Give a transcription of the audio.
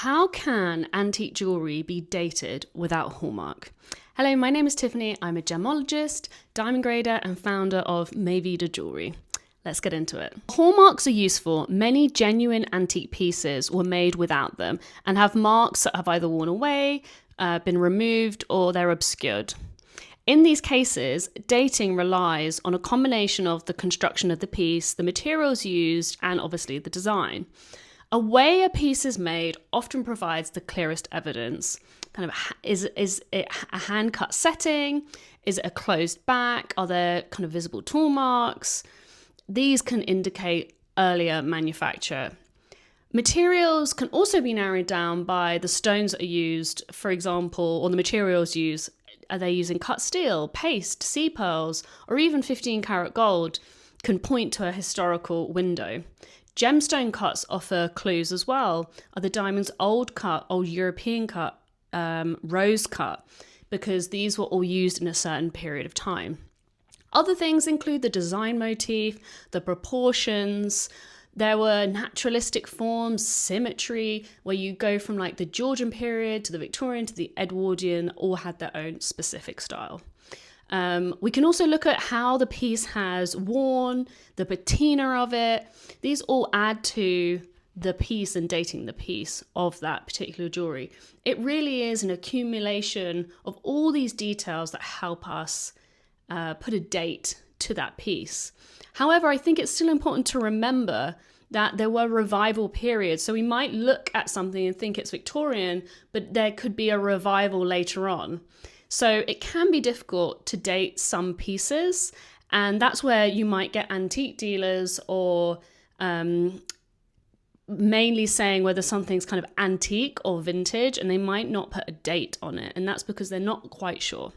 How can antique jewellery be dated without hallmark? Hello, my name is Tiffany. I'm a gemologist, diamond grader, and founder of Mayvida Jewellery. Let's get into it. Hallmarks are useful. Many genuine antique pieces were made without them and have marks that have either worn away, been removed, or they're obscured. In these cases, dating relies on a combination of the construction of the piece, the materials used, and obviously the design. A way a piece is made often provides the clearest evidence. Is it a hand-cut setting? Is it a closed back? Are there kind of visible tool marks? These can indicate earlier manufacture. Materials can also be narrowed down by the stones that are used, for example, or the materials used. Are they using cut steel, paste, sea pearls, or even 15-karat gold? Can point to a historical window. Gemstone cuts offer clues as well. Are the diamonds old cut, old European cut, rose cut? Because these were all used in a certain period of time. Other things include the design motif, the proportions. There were naturalistic forms, symmetry, where you go from like the Georgian period to the Victorian to the Edwardian, all had their own specific style. We can also look at how the piece has worn, the patina of it. These all add to the piece and dating the piece of that particular jewellery. It really is an accumulation of all these details that help us put a date to that piece. However, I think it's still important to remember that there were revival periods. So we might look at something and think it's Victorian, but there could be a revival later on. So it can be difficult to date some pieces, and that's where you might get antique dealers or mainly saying whether something's kind of antique or vintage, and they might not put a date on it, and that's because they're not quite sure.